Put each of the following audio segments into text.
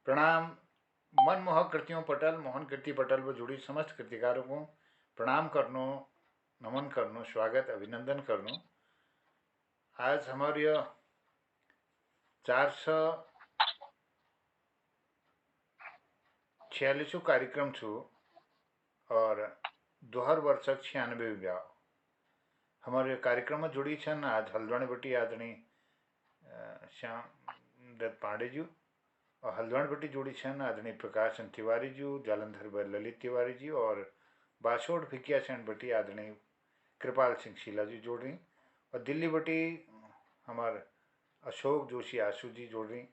प्रणाम। मनमोहक कृतियों पटल मोहन कृति पटल पर जुड़ी समस्त कृतिकारों को प्रणाम करनो, नमन करनो, स्वागत अभिनंदन करनो। आज हमारे 446 कार्यक्रम छू और 2096 ब्याह हमारे कार्यक्रम में जुड़ी छन। आज हल्द्वानी बटी आदरणीय श्याम दत्त पांडे जी और हल्द्वानी बटी जुड़ी छन आदरणीय प्रकाश चंद तिवारी जी, जालंधर व ललित तिवारी जी और बासोड भिकिया सेंड बटी आदरणीय कृपाल सिंह शीला जी जोड़ रही और दिल्ली बटी हमारे अशोक जोशी आशु जी जोड़ रही।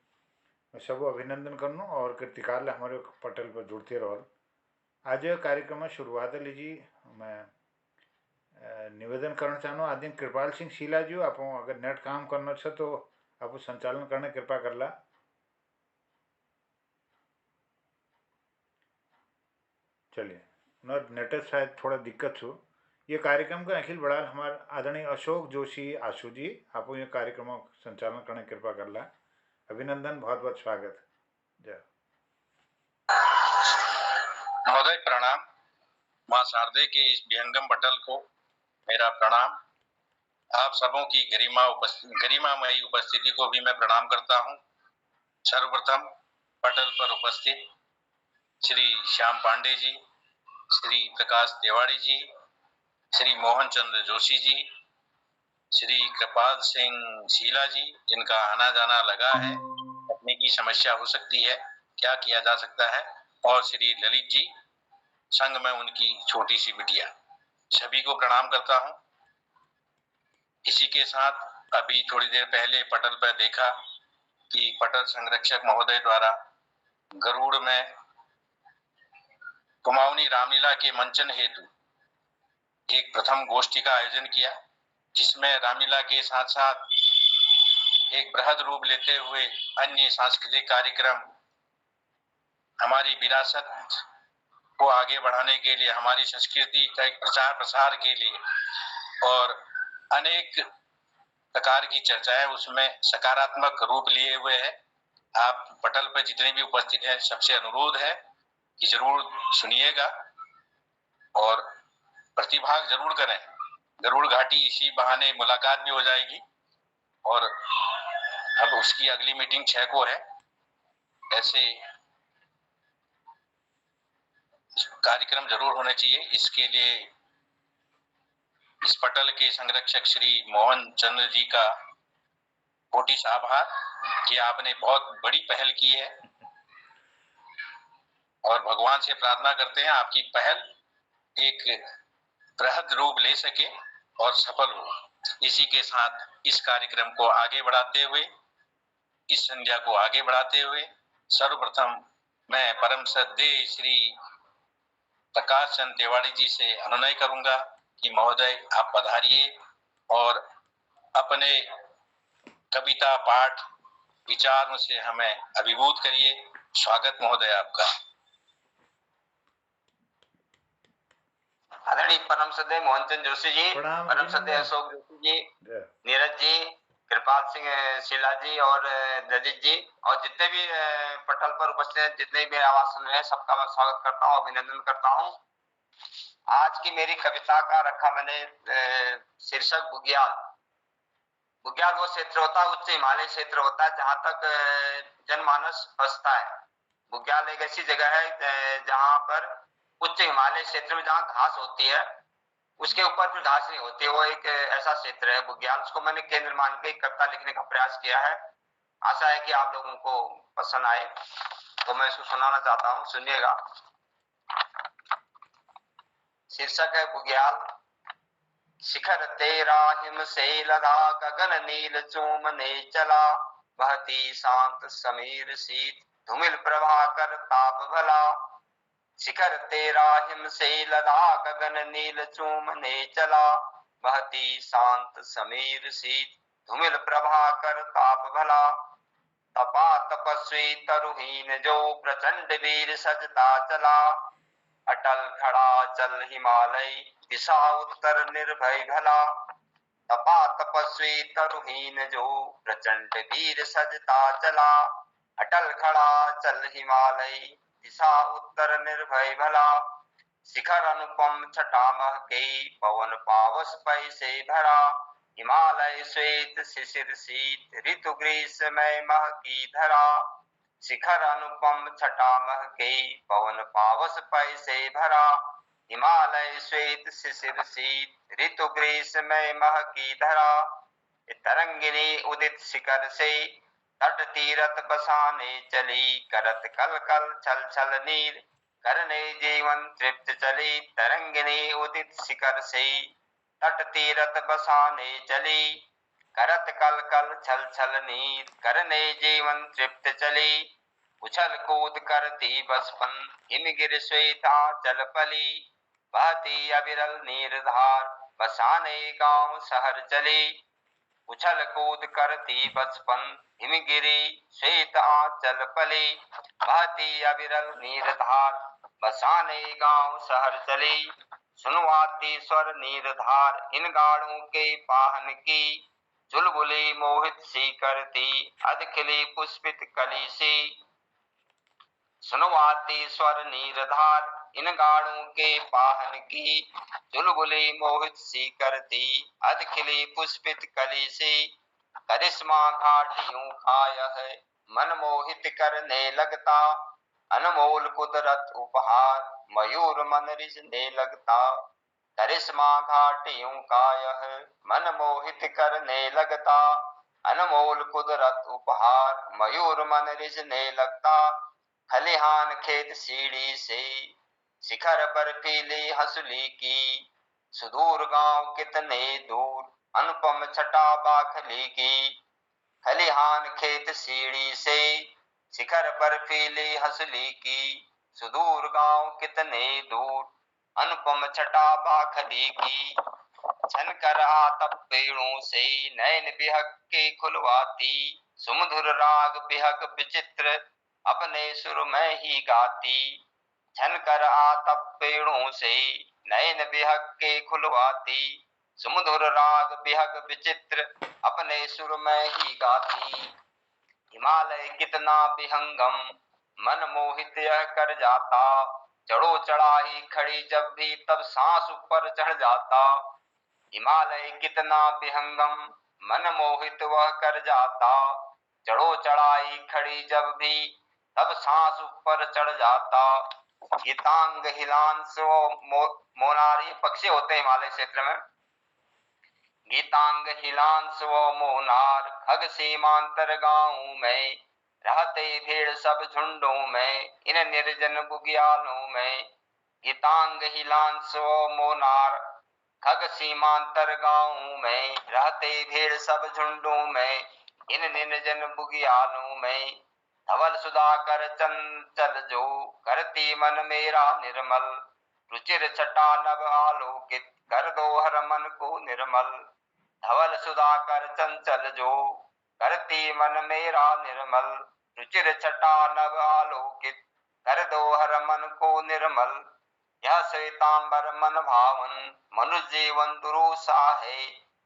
मैं सबको अभिनंदन करनो और कृतिकाल हमारे पटल पर जुड़ते रहो। आज कार्यक्रम में शुरुआत लीजिए। मैं निवेदन करना चाहूँ आदि कृपाल सिंह शीला जी आप अगर नेट काम करना छे तो आप संचालन करने कृपा कर ला। चलिए नेट शायद थोड़ा दिक्कत छो। ये कार्यक्रम का अखिल बड़ाल हमारे आदरणीय अशोक जोशी आशु जी आप ये कार्यक्रम संचालन करने कृपा कर ला। अभिनंदन, बहुत बहुत स्वागत। जय महोदय प्रणाम। माँ शारदे के इस विहंगम पटल को मेरा प्रणाम। आप सबों की गरिमामयी उपस्थिति को भी मैं प्रणाम करता हूँ। सर्वप्रथम पटल पर उपस्थित श्री श्याम पांडे जी, श्री प्रकाश तिवारी जी, श्री मोहन चंद्र जोशी जी, श्री कृपाल सिंह शीला जी, जिनका आना जाना लगा है, तकनीकी समस्या हो सकती है, क्या किया जा सकता है, और श्री ललित जी, संग में उनकी छोटी सी बिटिया, सभी को प्रणाम करता हूं। इसी के साथ अभी थोड़ी देर पहले पटल पर देखा कि पटल संरक्षक महोदय द्वारा गरुड़ में कुमाऊनी रामलीला के मंचन हेतु एक प्रथम गोष्ठी का आयोजन किया, जिसमें रामलीला के साथ साथ एक बृहद रूप लेते हुए अन्य सांस्कृतिक कार्यक्रम हमारी विरासत को आगे बढ़ाने के लिए, हमारी संस्कृति का एक प्रचार प्रसार के लिए और अनेक प्रकार की चर्चाएं उसमें सकारात्मक रूप लिए हुए है। आप पटल पर जितने भी उपस्थित हैं सबसे अनुरोध है कि जरूर सुनिएगा और प्रतिभाग जरूर करें। गरुड़ घाटी इसी बहाने मुलाकात भी हो जाएगी और अब उसकी अगली मीटिंग 6 को है। ऐसे कार्यक्रम जरूर होने चाहिए। इसके लिए इस पटल के संरक्षक श्री मोहन चंद्र जी का कोटि आभार कि आपने बहुत बड़ी पहल की है और भगवान से प्रार्थना करते हैं आपकी पहल एक बृहद रूप ले सके और सफल हो। इसी के साथ इस कार्यक्रम को आगे बढ़ाते हुए, इस संध्या को आगे बढ़ाते हुए सर्वप्रथम मैं परम श्रद्धेय श्री प्रकाश चंद तिवारी जी से अनुनय करूंगा कि महोदय आप पधारिए और अपने कविता पाठ विचारों से हमें अभिभूत करिए। स्वागत महोदय आपका। आदरणीय परम श्रद्धेय मोहन चंद जोशी जी, परम श्रद्धेय अशोक जोशी जी, नीरज जी, कृपाल सिंह शीला जी और ललित जी और जितने भी पटल पर उपस्थित हैं, जितने भी आवाज सुन रहे हैं, सबका मैं स्वागत करता हूँ, अभिनंदन करता हूँ। आज की मेरी कविता का रखा मैंने शीर्षक बुग्याल। बुग्याल वो क्षेत्र होता है, उच्च हिमालय क्षेत्र होता है जहां तक जनमानस बसता है। बुग्याल एक ऐसी जगह है जहां पर उच्च हिमालय क्षेत्र में जहां घास होती है उसके ऊपर फिर घास नहीं होती है, वो एक ऐसा क्षेत्र है बुग्याल। उसको मैंने केंद्र मान के कविता लिखने का प्रयास किया है। आशा है कि आप लोगों को पसंद आए, तो मैं इसको सुनाना चाहता हूँ, सुनिएगा। शीर्षक है बुग्याल। शिखर तेरा हिम से लदा, गगन नील चूमने चला, बहती शांत समीर शीत, धूमिल प्रभाकर ताप भला। शिखर तेरा हिम से लदा, गगन नील चूमने चला, बहती शांत समीर शीत, धूमिल प्रभाकर ताप भला। तपा तपस्वी तरुहीन जो, प्रचंड वीर सजता चला, अटल खड़ा चल हिमालय, दिशा उत्तर निर्भय भला। तपा तपस्वी तरुहीन जो, प्रचंड वीर सजता चला, अटल खड़ा चल हिमालय, दिशा उत्तर निर्भय भला। शिखर अनुपम छटा महके, पवन पावस पै से भरा। हिमालय श्वेत शिशिर शीत, ऋतु ग्रीष्मय महकी धरा। शिखर अनुपम छटा महके, पवन पावस पै से भरा। हिमालय श्वेत शिशिर शीत, ऋतु ग्रीष्मय महकी धरा। तरंगिनी उदित शिखर से, तट तीरथ बसाने चली। करत कल कल छल छल नीर, करने जीवन तृप्त चली। तरंगिनी उदित शिखर से, तट तीरथ बसाने चली। करत कल कल छल छल नीर, करने जीवन तृप्त चली। उछल कूद करती बचपन, हिमगिर श्वेता चल पली। बहती अविरल नीरधार, बसाने गांव शहर चली। उछल कूद करती बचपन, हिमगिरी श्वेत आंचल पली। बहती अविरल नीरधार, बसाने गांव शहर चली। सुनवाती स्वर नीरधार, इन गाड़ों के पाहन की। चुलबुली मोहित सी करती, अधखिली पुष्पित कली सी। सुनवाती स्वर नीरधार, इन गाड़ों के पाहन की। चुलबुली मोहित सी करती, अधखिली पुष्पित कली सी। करिश्मा घाटियों का यह, मन मोहित करने लगता। अनमोल कुदरत उपहार, मयूर मन रिझने लगता। करिश्मा घाटियों का यह, मन मोहित करने लगता। अनमोल कुदरत उपहार, मयूर मन रिझने लगता। खलिहान खेत सीढ़ी से, शिखर बर्फीली हंसुली की। सुदूर गांव कितने दूर, अनुपम छटा बाखली की। खलिहान खेत सीढ़ी से, शिखर बर्फीली हंसुली की। सुदूर गांव कितने दूर, अनुपम छटा बाखली की। छनकर आतप पेड़ों से, नैन बिहक के खुलवाती। सुमधुर राग बिहक विचित्र, अपने सुर में ही गाती। छनकर आतप पेड़ों से, नैन बिहक के खुलवाती। सुमधुर राग बिहक विचित्र, अपने सुर में ही गाती। हिमालय कितना विहंगम, मन मोहित यह कर जाता। चढ़ो चढ़ाई खड़ी जब भी, तब सांस ऊपर चढ़ जाता। हिमालय कितना विहंगम, मन मोहित वह कर जाता। चढ़ो चढ़ाई खड़ी जब भी, तब सांस ऊपर चढ़ जाता। गीतांग हिलांस मोनारी पक्षी होते हैं हिमालय क्षेत्र में। गीतांग हिलांस व मोनार, खग सीमांतर गांव में। रहते भेड़ सब झुंडों में, इन निर्जन बुग्यालों में। गीतांग हिलांस व मोनार, खग सीमांतर गांव में। रहते भेड़ सब झुंडों में, इन निर्जन बुग्यालों में। धवल सुधाकर चंचल जो, करती मन मेरा निर्मल। रुचिर छटा नभ आलोकित, कर दो हर मन को निर्मल। धवल सुधाकर चंचल जो, करती मन मेरा निर्मल। रुचिर छटा नभ आलोकित, कर दो हर मन को निर्मल। यह श्वेतांबर मन भावन, मनुष्य जीवन दुरूसा है।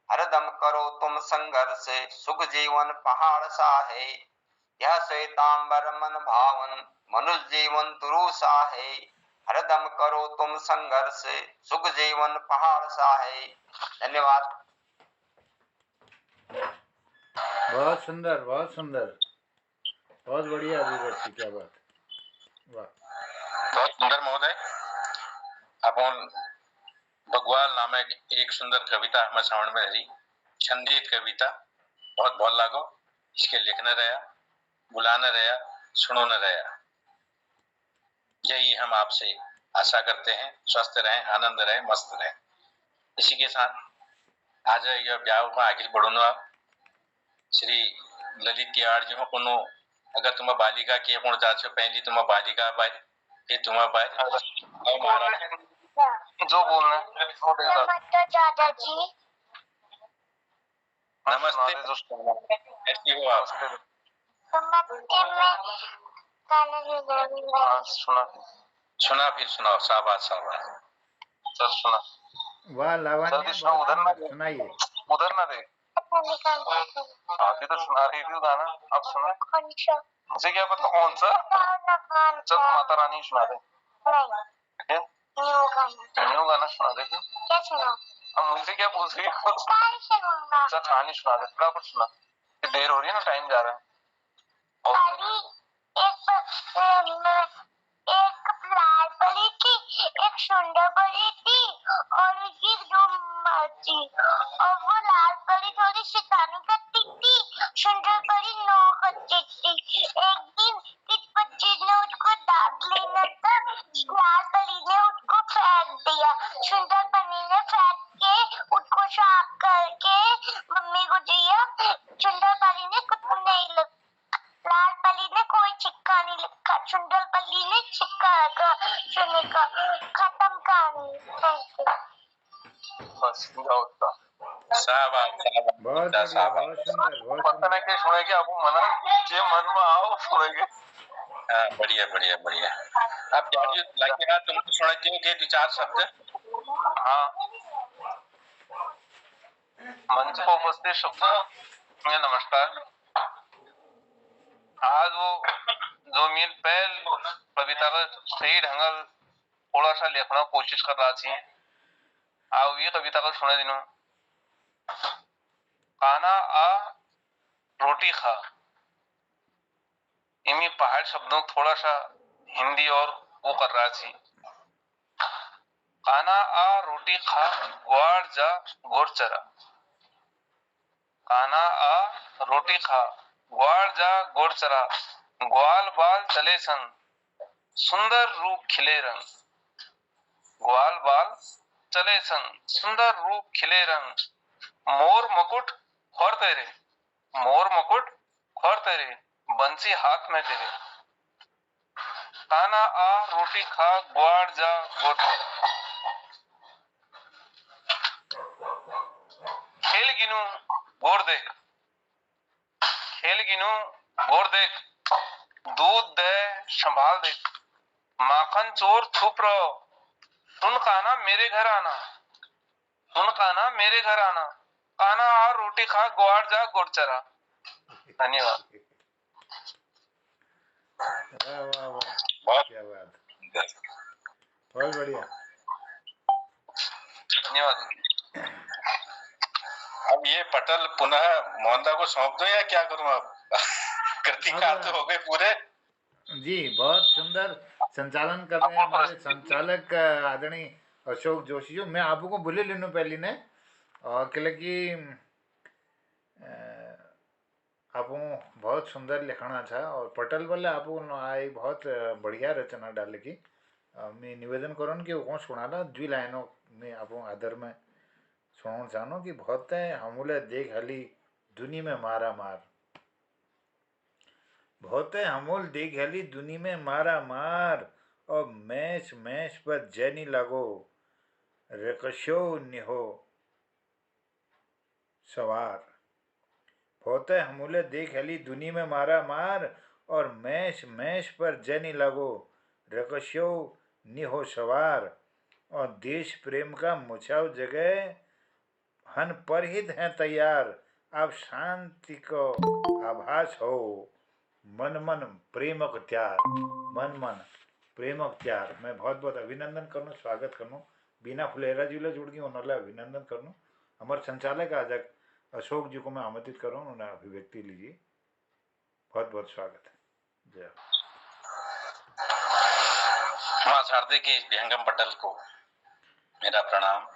हरदम करो तुम संघर्ष, सुख जीवन पहाड़ सा है। यह श्वेतांबर मन भावन, मनुष्य जीवन दुरूसा है। हरदम करो तुम संघर्ष, सुख जीवन पहाड़ सा है। धन्यवाद। बहुत सुंदर, बहुत सुंदर, बहुत बढ़िया अभिव्यक्ति, क्या बात, वाह। बहुत सुंदर महोदय। अपन भगवान नामक एक सुंदर कविता हमें श्रवण में रही, छंदित कविता, बहुत भल लागो। इसके लिखना रहा, बुलाना रहा, सुनो न रहा। यही हम आपसे आशा करते हैं। स्वस्थ रहें, आनंद रहें, मस्त रहें। इसी के साथ आज यह ब्याह को आगे बढ़ूंगा। श्री ललित तिवाड़ जी को अगर तुम बालिका की कोण जाचो, पहली तुम बालिका बाई, फिर तुम बाई जो बोलना है। दादाजी नमस्ते। कैसी हो आप? सुना फिर सुनाओ। शाबाश शाबाश। चल सुना। वाह लावण्य, सुनाइए। उधर ना दे। अभी तो सुना रही थी गाना, अब सुना। मुझे क्या पता कौन सा। चल माता रानी सुना दे। न्यू गाना सुना दे। क्या सुना? अब मुझसे क्या पूछ रही है? अच्छा कहानी सुना दे, फटाफट सुना, देर हो रही है ना, टाइम जा रहा है। एक लाल परी थी, एक सुंदर परी थी और उसकी दो माँ थी। और वो लाल परी थोड़ी शैतानी करती थी, सुंदर परी नौ करती थी। एक दिन किस बच्चे ने उसको दांत लेना था, लाल परी ने उसको फेंक दिया। सुंदर परी ने फेंक के उसको साफ करके मम्मी को दिया। सुंदर परी ने कुछ नहीं लगा, लाल परी ने कोई चिक्का नहीं लिखा, सुंदर परी ने चिक्का लगा। सुनने का खत्म कहानी। बस बहुत बढ़िया, बहुत सुंदर, बहुत पता नहीं क्या सुनेंगे आपको, मना जे मन में आओ सुनेंगे। हाँ बढ़िया बढ़िया बढ़िया। आप प्यारी लगे हाँ तुमको सुना दियोगे दो चार शब्द। हाँ मंच पर उपस्थित सबको मैं नमस्कार। आज वो 2 मील पहल कविता का सही ढंग थोड़ा सा लिखना कोशिश कर रहा थी। आओ ये कविता का सुने दिनों। खाना आ रोटी खा, इन्हीं पहाड़ शब्दों थोड़ा सा हिंदी और वो कर रहा थी। खाना आ रोटी खा, ग्वार जा गोर चरा। खाना आ रोटी खा, ग्वार जा गोर चरा। ग्वाल बाल चले संग, सुंदर रूप खिले रंग। ग्वाल बाल चले संग, सुंदर रूप खिले रंग। मोर मुकुट खोर तेरे, मोर मुकुट खोर तेरे, बंसी हाथ में तेरे। खाना आ रोटी खा, ग्वार जा गोर चरा। खेल गिनू गोर देख, खेल गिनू गोर देख। दूध दे संभाल देख, माखन चोर छुप रहो। सुन काना मेरे घर आना, सुन काना मेरे घर आना। खाना आ रोटी खा, ग्वार जा गोर चरा। धन्यवाद। वाह वाह वाह, बहुत क्या बात, बहुत बढ़िया। धन्यवाद। अब ये पटल पुनः मोहनदा को सौंप दूं या क्या करूं अब? कृतिकार तो हो गए पूरे। जी बहुत सुंदर संचालन कर रहे हैं हमारे संचालक आदरणीय अशोक जोशी जी। मैं आपको बोले लेनू पहली ने और कि आप बहुत सुंदर लिखना था और पटल वाले आप आई बहुत बढ़िया रचना डाले की। मैं निवेदन करूँ कि वो सुना द्वि लाइनों में आप आदर में सुना चाहूँ कि बहुत हमूले देख हली दुनी में मारा मार, बहुत हमूल देख हली दुनी में मारा मार। और मैच मैच पर जैनी लगो, रकशो निहो सवार। बहुत हमूले देख हली दुनी में मारा मार और मैच मैच पर जैनी लगो, रकशो निहो सवार। और देश प्रेम का मुछाव जगह हन परहित हैं तैयार। अब शांति को आभास हो, मन मन प्रेमक त्यार, मन मन प्रेमक त्यार। मैं बहुत बहुत अभिनंदन करूँ, स्वागत करूँ बीना फुलेरा जी जुड़ गई उन्होंने अभिनंदन करूँ। हमारे संचालक आज अशोक जी को मैं आमंत्रित करूँ, उन्होंने अभिव्यक्ति लीजिए। बहुत बहुत स्वागत है। जय मां शारदे के इस विहंगम पटल को मेरा प्रणाम।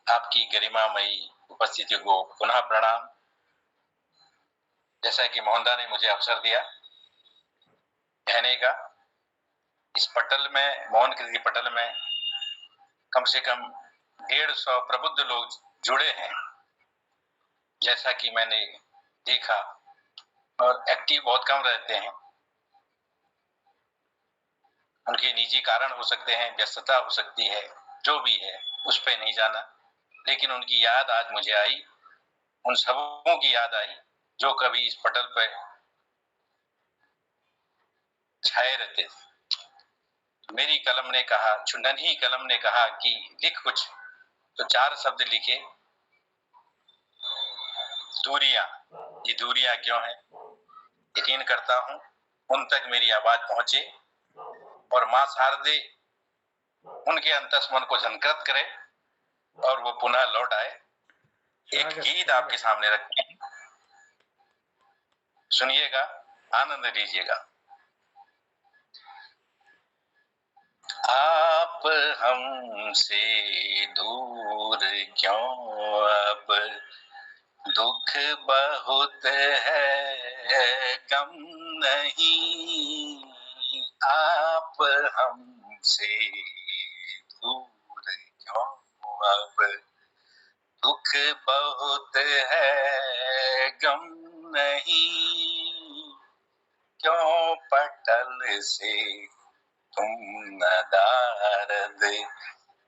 आपकी गरिमामयी उपस्थिति को पुनः प्रणाम। जैसा कि मोहनदा ने मुझे अवसर दिया कहने का, इस पटल में मोहन कृति पटल में कम से कम 150 प्रबुद्ध लोग जुड़े हैं जैसा कि मैंने देखा, और एक्टिव बहुत कम रहते हैं। उनके निजी कारण हो सकते हैं, व्यस्तता हो सकती है, जो भी है उस पे नहीं जाना, लेकिन उनकी याद आज मुझे आई, उन सबों की याद आई जो कभी इस पटल पर छाए रहते थे। मेरी कलम ने कहा, नन्ही कलम ने कहा कि लिख कुछ, तो 4 शब्द लिखे, दूरियां। ये दूरियां क्यों है? यकीन करता हूं उन तक मेरी आवाज पहुंचे और मां शारदे उनके अंतस्मरण को झंकृत करे और वो पुनः लौट आए। एक गीत आपके सामने रखते हैं, सुनिएगा, आनंद लीजिएगा। आप हमसे दूर क्यों अब, दुख बहुत है गम नहीं। आप हमसे दूर क्यों अब, दुख बहुत है गम नहीं। क्यों पटल से तुम नदारद,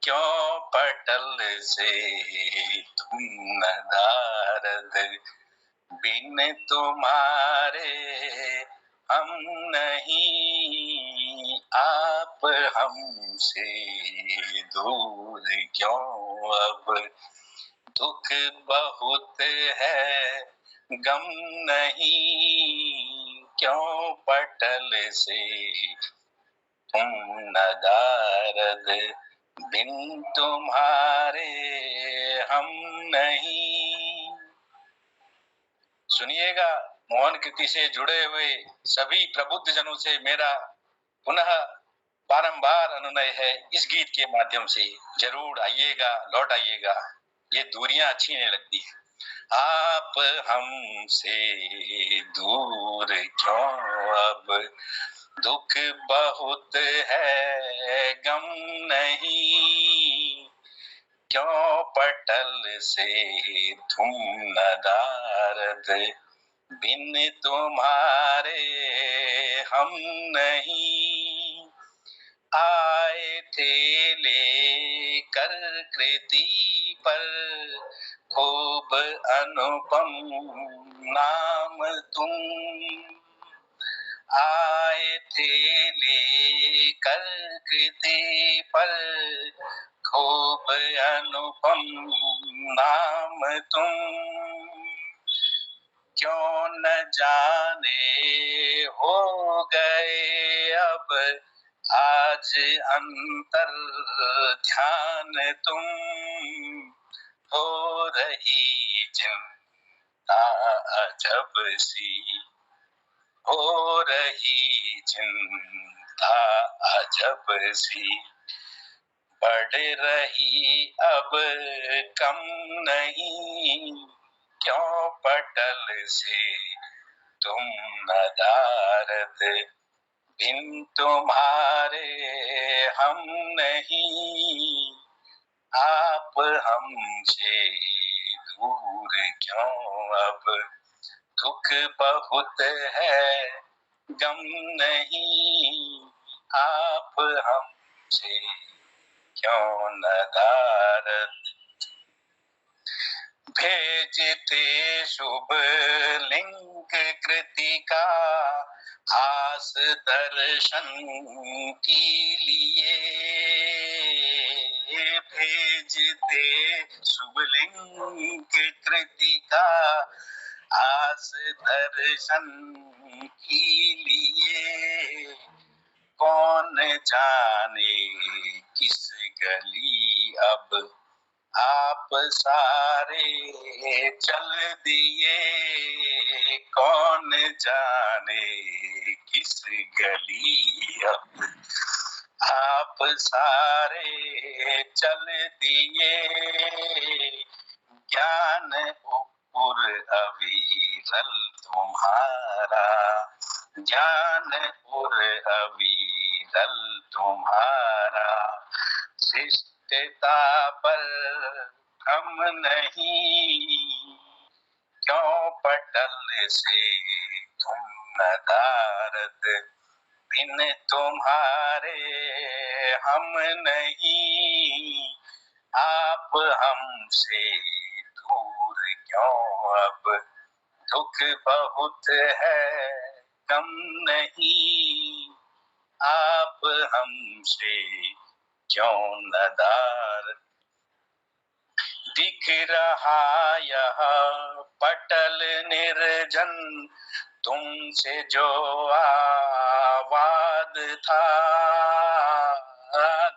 क्यों पटल से तुम नदारद, बिन तुम्हारे हम नहीं। आप हमसे दूर क्यों अब, दुख बहुत है गम नहीं। क्यों पटल से तुम नदारद, बिन तुम्हारे हम नहीं। सुनिएगा, मोहन कृति से जुड़े हुए सभी प्रबुद्ध जनों से मेरा पुनः बारंबार अनुनय है, इस गीत के माध्यम से जरूर आइएगा, लौट आइएगा। ये दूरियां अच्छी नहीं लगती। आप हमसे दूर क्यों अब, दुख बहुत है गम नहीं। क्यों पटल से तुम नदारद, बिन तुम्हारे हम नहीं। आए थे लेकर कृति पर खूब अनुपम नाम तुम। आए थे लेकर कृति पर खूब अनुपम नाम तुम। क्यों न जाने हो गए अब आज अंतर ध्यान तुम। हो रही चिंता अजब सी, हो रही चिंता अजब सी, बढ़ रही अब कम नहीं। क्यों पटल से तुम नदारद, बिन तुम्हारे हम नहीं। आप हमसे दूर क्यों अब, दुख बहुत है गम नहीं। आप हमसे क्यों नदारद, भेजते शुभ लिंक कृति का आस दर्शन के लिए। भेजते शुभ लिंक कृति का आस दर्शन के लिए। कौन जाने किस गली अब आप सारे चल दिए। कौन जाने किस गली अब आप सारे चल दिए। ज्ञान उपुर अविरल तुम्हारा, ज्ञान उर अविरल तुम्हारा। शिष्टता पर हम नहीं, क्यों पटल से तुम नदारद, बिन तुम्हारे हम नहीं। आप हमसे दूर क्यों अब, दुख बहुत है कम नहीं। आप हमसे क्यों नदारद, दिख रहा यह पटल निर्जन, तुमसे जो आवाज था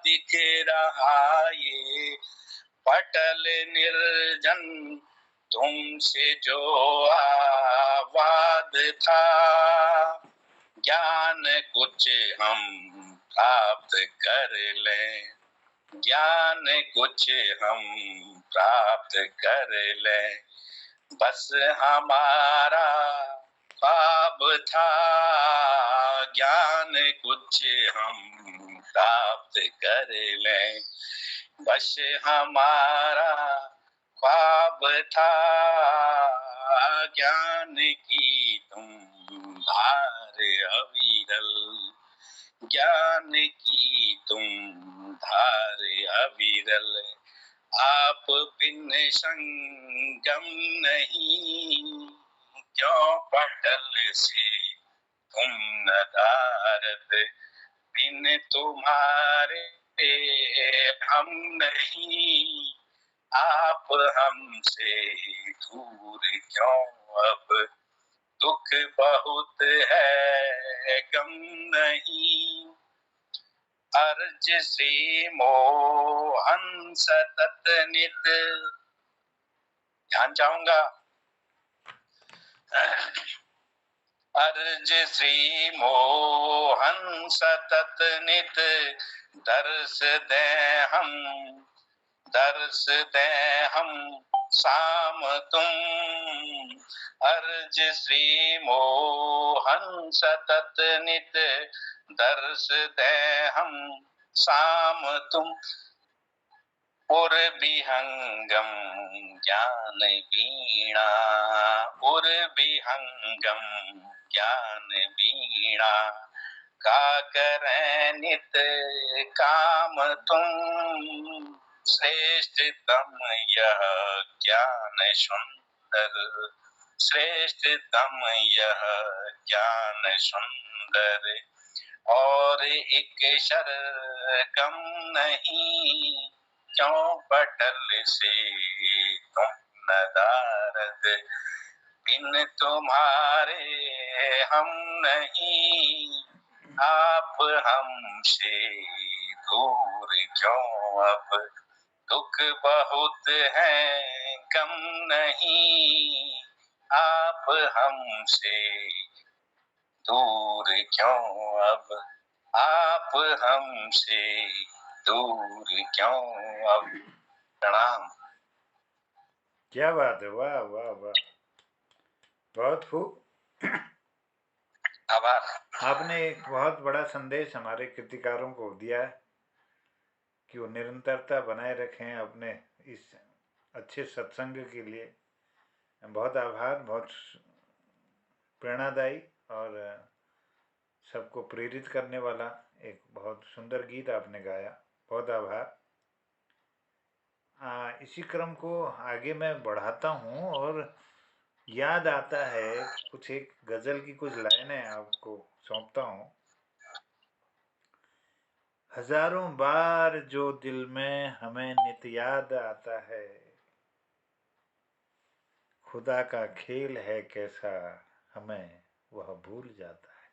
दिख रहा ये पटल निर्जन, तुमसे जो आवाज था ज्ञान कुछ हम प्राप्त कर लें, ज्ञान कुछ हम प्राप्त कर लें, बस हमारा ख्वाब था ज्ञान कुछ हम प्राप्त कर लें, बस हमारा ख्वाब था ज्ञान की तुम धार अविरल, ज्ञान की तुम धार अविरल, आप बिन संगम नहीं, क्यों पटल से तुम नदारद, बिन तुम्हारे हम नहीं, आप हमसे दूर क्यों अब, दुख बहुत है गम नहीं, अर्ज श्री मोहन सतत नित, ध्यान चाहूंगा, अर्ज श्री मोहन सतत नित, दर्श दे हम, दर्श दे हम शाम तुम, अर्ज श्री मोहन सतत नित, दर्श दे हम शाम तुम, उर विहंगम ज्ञान वीणा, उर विहंगम ज्ञान वीणा, का करें नित काम तुम, श्रेष्ठतम यह ज्ञान सुंदर, श्रेष्ठतम यह ज्ञान सुंदर, और एक शर कम नहीं, क्यों पटल से तुम नदारद, बिन तुम्हारे हम नहीं, आप हमसे दूर क्यों अब, दुख बहुत है कम नहीं, आप हमसे दूर क्यों अब, आप हमसे दूर क्यों अब। प्रणाम। क्या बात है, वाह वाह वाह, बहुत खूब। आभार। आपने एक बहुत बड़ा संदेश हमारे कृतिकारों को दिया है कि वो निरंतरता बनाए रखें अपने इस अच्छे सत्संग के लिए। बहुत आभार, बहुत प्रेरणादायी और सबको प्रेरित करने वाला एक बहुत सुंदर गीत आपने गाया, बहुत आभार। इसी क्रम को आगे मैं बढ़ाता हूँ और याद आता है कुछ, एक गज़ल की कुछ लाइनें आपको सौंपता हूँ। हजारों बार जो दिल में हमें नित याद आता है, खुदा का खेल है कैसा हमें वह भूल जाता है।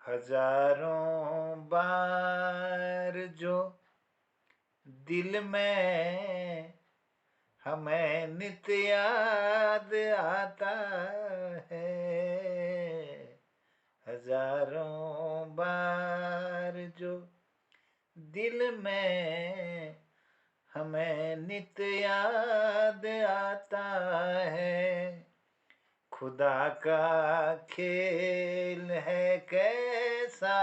हजारों बार जो दिल में हमें नित याद आता है, हजारों बार जो दिल में हमें नित याद आता है, खुदा का खेल है कैसा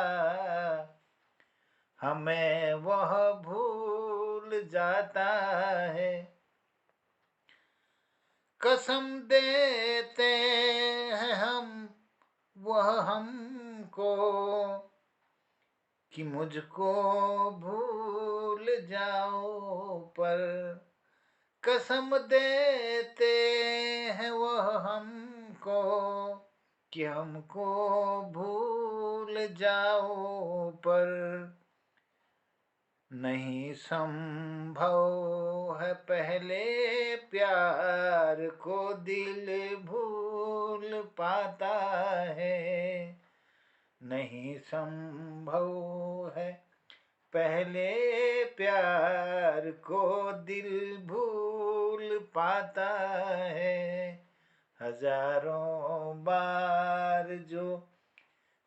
हमें वह भूल जाता है। कसम देते हैं हम वह हमको कि मुझको भूल जाओ, पर कसम देते हैं वह हमको कि हमको भूल जाओ, पर नहीं संभव है पहले प्यार को दिल भूल पाता है, नहीं संभव है पहले प्यार को दिल भूल पाता है। हजारों बार जो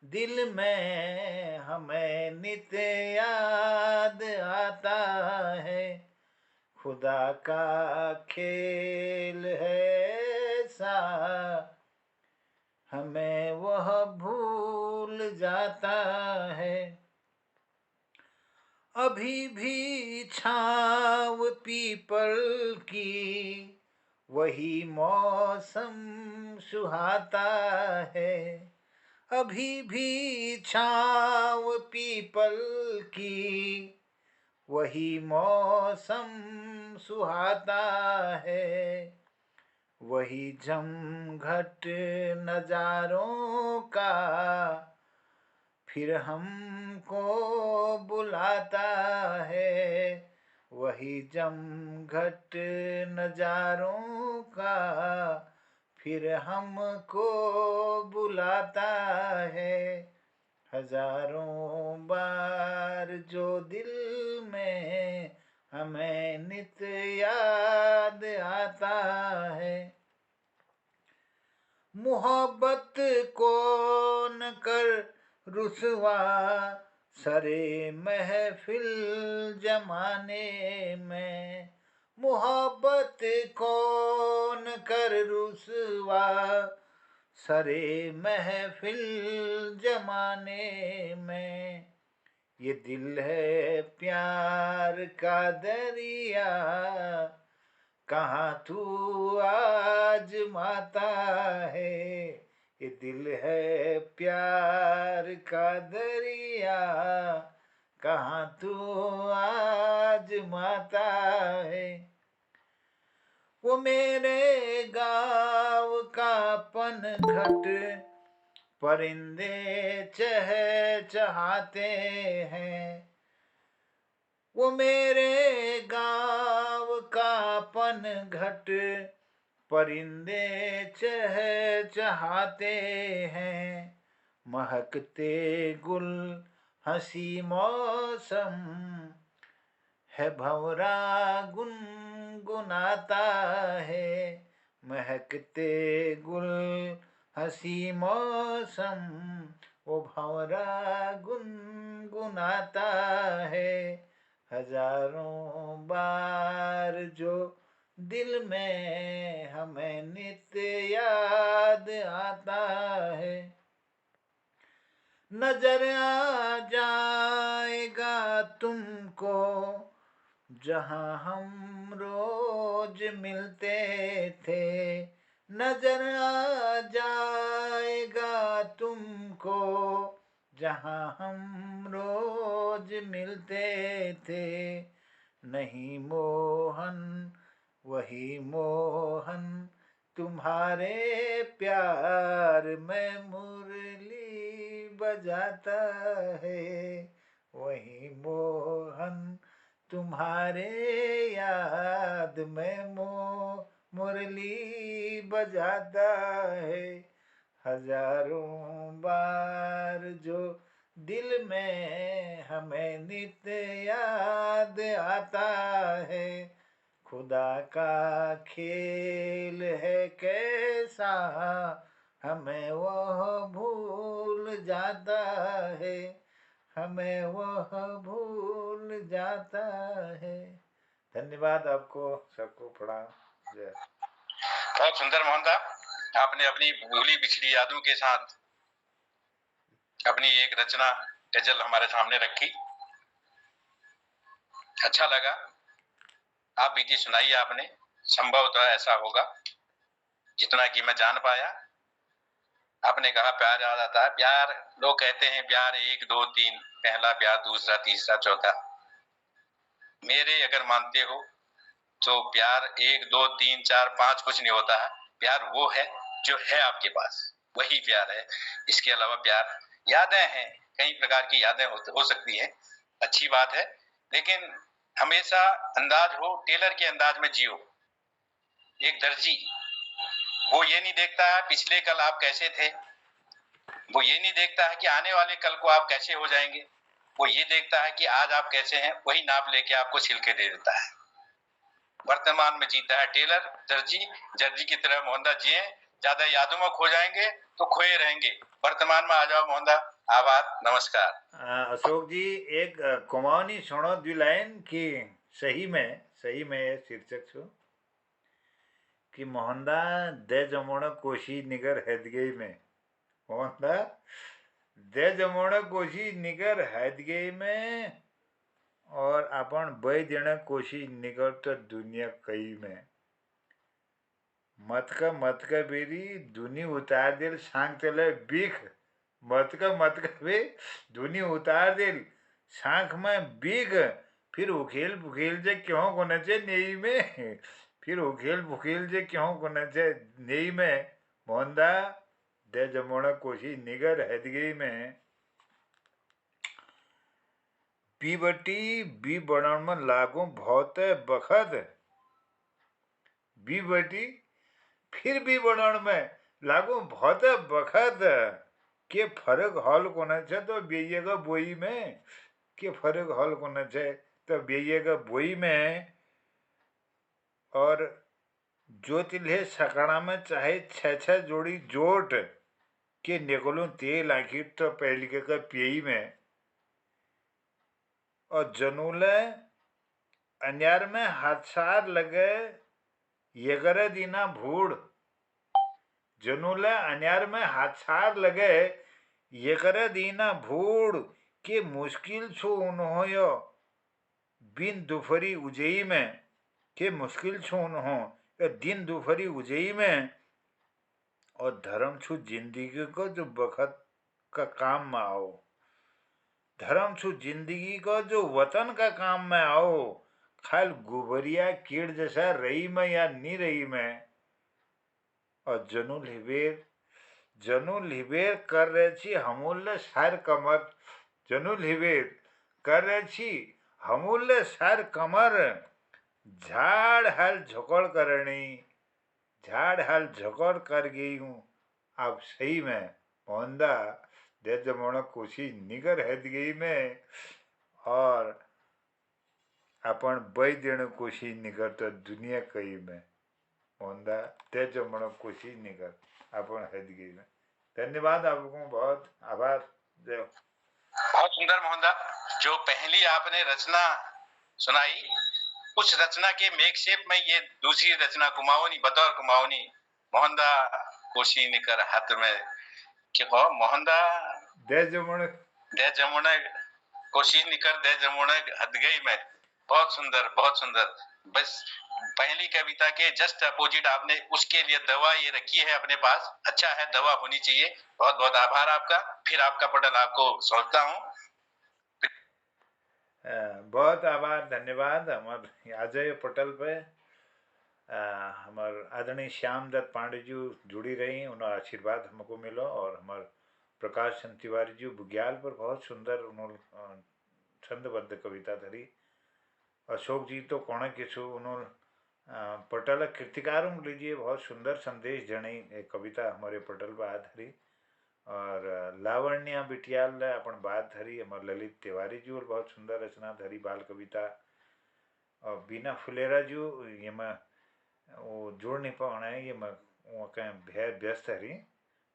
दिल में हमें नित याद आता है, खुदा का खेल है ऐसा हमें वह भूल जाता है। अभी भी छाँव पीपल की वही मौसम सुहाता है, अभी भी छाँव पीपल की वही मौसम सुहाता है। वही जमघट नजारों का फिर हमको बुलाता है, वही जमघट नजारों का फिर हमको बुलाता है। हजारों बार जो दिल में हमें नित याद आता है। मोहब्बत को न कर रुसवा सरे महफिल जमाने में, मोहब्बत को न कर रुसवा सरे महफिल जमाने में। ये दिल है प्यार का दरिया कहाँ तू आजमाता है, ये दिल है प्यार का दरिया कहाँ तू आजमाता है। वो मेरे गाँव का पनघट परिंदे चहचहाते हैं, वो मेरे गाँव का पनघट परिंदे चहचहाते हैं। महकते गुल हंसी मौसम है भंवरा गुनगुनाता है, महकते गुल हंसी मौसम वो भंवरा गुनगुनाता है। हजारों बार जो दिल में हमें नित याद आता है। नजर आ जाएगा तुमको जहाँ हम रोज मिलते थे, नजर आ जाएगा तुमको जहाँ हम रोज मिलते थे। नहीं मोहन वही मोहन तुम्हारे प्यार में मुरली बजाता है, वही मोहन तुम्हारे याद में मुरली बजाता है। हजारों बार जो दिल में हमें नित याद आता है, खुदा का खेल है कैसा हमें वह भूल जाता है, हमें वह भूल जाता है। धन्यवाद आपको सबको, प्रणाम, जय। बहुत सुंदर मोहनदा, आपने अपनी भूली बिछड़ी यादों के साथ अपनी एक रचना गजल हमारे सामने रखी। अच्छा लगा। आप बीती सुनाई आपने, संभवतः ऐसा होगा जितना कि मैं जान पाया। आपने कहा प्यार याद आता है। प्यार, लोग कहते हैं प्यार 1 2 3, पहला प्यार, दूसरा, तीसरा, चौथा। मेरे अगर मानते हो तो प्यार 1 2 3 4 5 कुछ नहीं होता है। प्यार वो है जो है आपके पास, वही प्यार है। इसके अलावा प्यार, यादें हैं, कई प्रकार की यादें हो सकती हैं, अच्छी बात है, लेकिन हमेशा अंदाज हो, टेलर के अंदाज में जियो। एक दर्जी वो ये नहीं देखता है पिछले कल आप कैसे थे, वो ये नहीं देखता है कि आने वाले कल को आप कैसे हो जाएंगे, वो ये देखता है कि आज आप कैसे हैं, वही नाप लेके आपको सिल के दे देता है। वर्तमान में जीता है टेलर, दर्जी। दर्जी की तरह मोहनदास जिए, ज्यादा यादों में खो जाएंगे तो खोए रहेंगे। वर्तमान में आ जाओ मोहनदास। आभार, नमस्कार। अशोक जी, एक कुमाऊनी सुनो द्वि लाइन की सही में शीर्षक छो कि मोहनदा दे जमोण कोशी निगर हैदगई में, मोहनदा दे जमोण कोशी निगर हैदगई में, और अपन बई देने कोशी निगर तो दुनिया कई में। मत का बेरी दुनी उतार दिल सांग तेले बीख, मत का बे दुनी उतार दिल सांख में बीख, फिर उखेल बुखेल जे क्यों कोने चे नेई में, फिर उखेल बुखेल जे क्यों कोने चे नेई में। मोहनदा दे जमोना कोशी निगर हैदगई में, बी बटी बी बनाउन में लागू बहुत बखत, बी बटी फिर भी बनाउन में लागू बहुत बखत, के फर्क हॉल कोने छे तो बेइएगा बोई में, के फर्क हॉल कोने छे तो बेइएगा बोई में। और जो तिल्हे सकाना में चाहे छह जोड़ी जोट के निकलूं तेल आखिर तो पहलिके का पेई में। और जनूले अन्यार में हाथसार लगे येगरे दीना भूड़, जनूले अन्यार में हाथसार लगे येगरे दीना भूड़, के मुश्किल छो उन्होंयो बिन दोपहरी उजई में, के मुश्किल छो उन्हों दिन दोपहरी उजई में। और धर्म छू जिंदगी को जो बखत का काम में आओ, धर्म छू जिंदगी को जो वतन का काम में आओ, खाल गुबरिया कीड़ जैसा रही में या नी रही में। और जनु लिबेर कर रहे छी हमूल्य सार कमर, जनु लिबेर कर रहे छी हमूल्य सार कमर, झाड़ हाल झोकड़ करनी, झाड़ हाल झोकड़ कर गई हूँ अब सही में। मोहनदा दे जमोना कोशी निगर हैदगई में, और अपन बई देने कोशी निगर तो दुनिया कई में। मोहनदा दे जमोना कोशी निगर अपन हैदगई में। धन्यवाद, आपको बहुत आभार। बहुत सुंदर मोहनदा, जो पहली आपने रचना सुनाई उस रचना के मेघसेप में ये दूसरी रचना कुमाऊनी, बतौर कुमाऊनी मोहनदा कोशी निकर हाथ में, क्यों मोहनदा दे जमुना कोशी निकर दे जमुना हदगई में। बहुत सुंदर, बहुत सुंदर। बस पहली कविता के जस्ट अपोजिट आपने उसके लिए दवा ये रखी है अपने पास। अच्छा है, दवा होनी चाहिए। बहुत बहुत आभार आपका। फिर आपका पटल आपको सौंपता हूँ। बहुत आभार, धन्यवाद। हमारे अजय पटल पे हमारे आदरणीय श्याम दत्त पांडे जी जुड़ी रही, उन्होंने आशीर्वाद हमको मिलो। और हमारे प्रकाश चंद तिवारी जी बुग्याल पर बहुत सुंदर उन्होंने छंदबद्ध कविता धरी। अशोक जी तो कोणे किसु उन्होंने पटल कृतिकार लीजिए, बहुत सुंदर संदेश जनी एक कविता हमारे पटल पर धरी। और लावण्या बिटियाल अपन बात धरी, हमारे ललित तिवारी जी और बहुत सुंदर रचना धरी बाल कविता। और बीना फुलेरा जी ये में वो जोड़ नहीं पाना है, ये मैं वो कहीं व्यस्त हरी।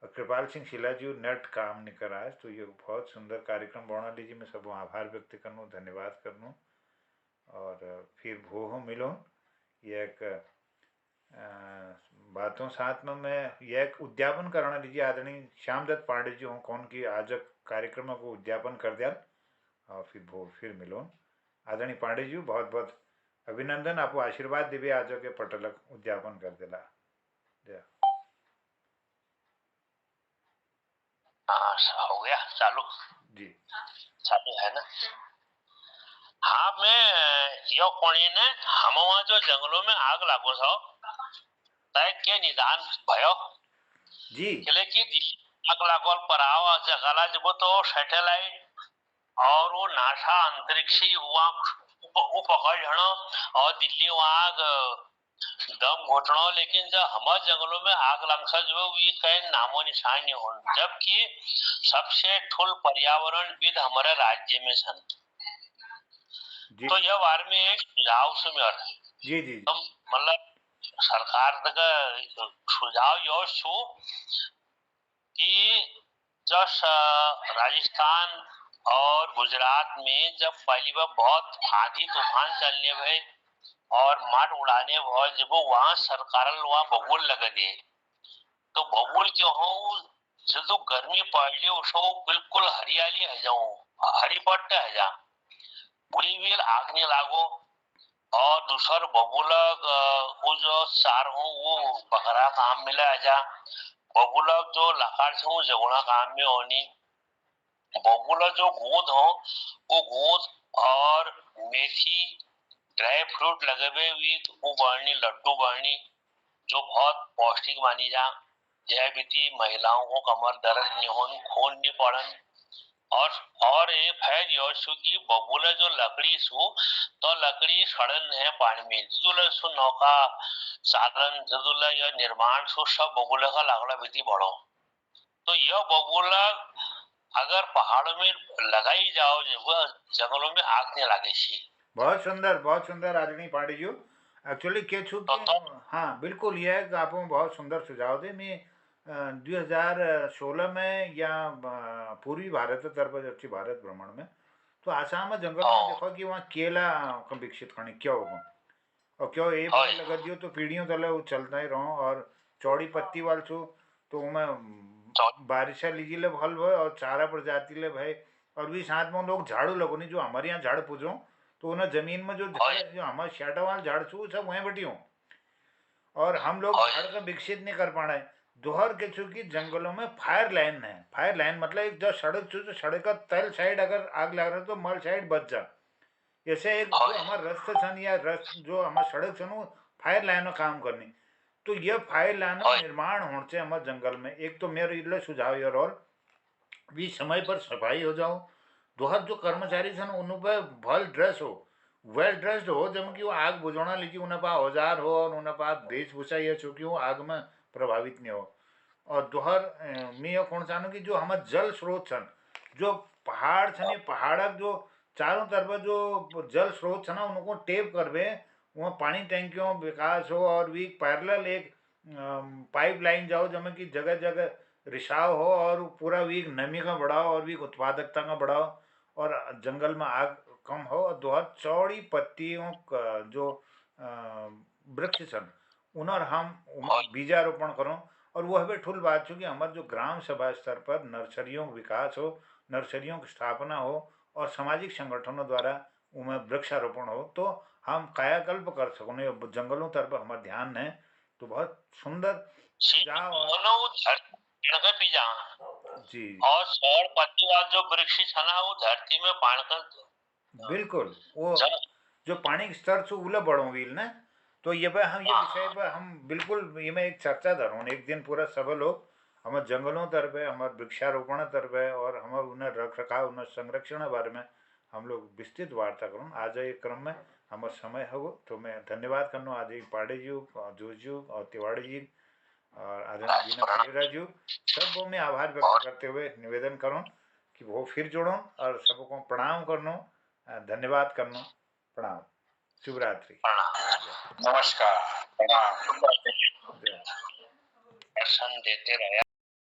और कृपाल सिंह शिला जी नेट काम नहीं करा है, तो ये बहुत सुंदर कार्यक्रम बना लीजिए। मैं सब आभार व्यक्त करूँ, धन्यवाद करूँ। और फिर भो मिलो ये एक बातों साथ में मैं यह एक उद्यापन कराना लीजिए। आदरणीय श्याम दत्त पांडे जी हूँ कौन की आज कार्यक्रम को उद्यापन कर दिया। और फिर मिलो आदरणीय पांडे जी, बहुत बहुत अभिनंदन। आपको आशीर्वाद देवे आज के पटलक उद्यापन कर दिला। हो गया चालू जी, चालू है ना। हाँ, मैं यो कोणी ने हमवा जो जंगलों में आग लागो छो तय के निदान भयो जी, केले की आग लागोल पर आवा जगला जब तो सैटेलाइट और वो नासा अंतरिक्षी हुआ वो पकड़ हणो और दिल्ली वहाँ दम घोटणो, लेकिन जब हमारे जंगलों में आग लंका जो भी कहीं नामो निशान नहीं हो, जबकि सबसे ठुल पर्यावरणविद हमारे राज्य में सन। जी तो यह बारे में एक सुझाव से जी जी हम मतलब सरकार का सुझाव यो छू कि जब राजस्थान और गुजरात में जब पहली बार बहुत आंधी तूफान चलने भय और माट उड़ाने भय, जब वहाँ सरकार वहाँ बबूल लगे दे, तो बबूल क्यों हो जो गर्मी पड़ली उसको बिल्कुल हरियाली है जाऊं, हरी पट्टे है जा बुरी भी आग नहीं लागो। और दूसर बबूलक वो जो सार हो वो बकरा काम मिला है जा, बबूलक जो लकार से वो जगुना काम में होनी, बबूलक जो गोद हो वो गोद और मेथी ड्राई फ्रूट लगे हुए भी वो बढ़नी लड्डू बढ़नी जो बहुत पौष्टिक मानी जा, जय बीती महिलाओं को कमर दर्द नहीं हो, खून नहीं पड़न। और एक है जो कि बबूला जो लकड़ी सु तो लकड़ी सड़न है पानी में जदुला सु नौका साधन जदुला या निर्माण सु सब बबूला का लागला विधि बढ़ो। तो यह बबूला अगर पहाड़ों में लगाई जाओ वह जंगलों में आग नहीं लागे सी। बहुत सुंदर आदरणीय पांडे जी। एक्चुअली क्या छू कि हाँ बिल्कुल यह आप बहुत सुंदर सुझाव दे। मैं 2016 में या पूर्वी भारत तरफ अच्छी भारत भ्रमण में तो आसाम में जंगल में देखो कि वहाँ केला का विकसित करने क्या होगा और क्यों ये बात लगा दियो तो पीढ़ियों तले वो चलता ही रहो। और चौड़ी पत्ती वाल छू तो मैं बारिशा लीजिए ले भल भय और चारा प्रजाति ले भय। और भी साथ में लोग झाड़ू लगो नहीं जो हमारे यहाँ झाड़ पूछो तो उन्हें जमीन में जो जो हमारे शेटा वाल झाड़ छू सब वहीं बैठी हूँ और हम लोग झाड़ का विकसित नहीं कर पा रहे। दोहर के चूंकि जंगलों में फायर लाइन है। फायर लाइन मतलब एक जो सड़क छू जो सड़क का तल साइड अगर आग लग रहा है तो मल साइड बच जा। जैसे एक जो हमारा रास्ते छन या जो हमारा सड़क छन वो फायर लाइन काम करनी। तो यह फायर लाइन निर्माण होने हमारे जंगल में एक तो मेरे इले सुझाव ये और भी समय पर सफाई हो जाओ। दोहर जो कर्मचारी छन उन पर भल ड्रेस हो वेल ड्रेस्ड हो जब कि वो आग बुझाना लीजिए उन्हें पास औजार हो और उन्हें पास वेशभूषा ये चूंकि वो आग में प्रभावित नहीं हो। और दोहर मैं ये कौन चाहूँ कि जो हमारे जल स्रोत छन जो पहाड़ छन ये पहाड़क जो चारों तरफ जो जल स्रोत छन उनको टेप करवे वहाँ पानी टैंकियों विकास हो और भी पैरेलल एक पाइप लाइन जाओ जब कि जगह जगह रिसाव हो और पूरा वीक नमी का बढ़ाओ और भी उत्पादकता का बढ़ाओ और जंगल में आग कम हो। और दोहर चौड़ी पत्तियों का जो वृक्ष छन उन्हें हम बीजारोपण करो। और वह भी ठुल बात चूँकि हमारे जो ग्राम सभा स्तर पर नर्सरियों का विकास हो नर्सरियों की स्थापना हो और सामाजिक संगठनों द्वारा उनमें वृक्षारोपण हो तो हम कायाकल्प कर सको जंगलों तरफ हमारा ध्यान है। तो बहुत सुंदर सुझाव जी और सौर पत्ती वाला जो वृक्ष है ना वो धरती में पानी का बिल्कुल वो जो पानी के स्तर से उला बढ़ो व्हील ना। तो ये पर हम ये विषय पर हम बिल्कुल ये मैं एक चर्चा धरूँ एक दिन पूरा सब लोग हमारे जंगलों तरफ है हमारे वृक्षारोपण तरफ है और हमारे उन्हें रख रखाव उन्हें संरक्षण के बारे में हम लोग विस्तृत वार्ता करूँ। आज एक क्रम में हमारा समय हो तो मैं धन्यवाद करना आज एक पांडे जी जोश जी और तिवाड़ी जी और आदरणीय बीना खलीरा जी सबको मैं आभार व्यक्त करते हुए निवेदन करूँ कि वो फिर जुड़ो और सबको प्रणाम करनो धन्यवाद करनो प्रणाम शुभ रात्रि नमस्कार प्रणाम दर्शन देते रहे।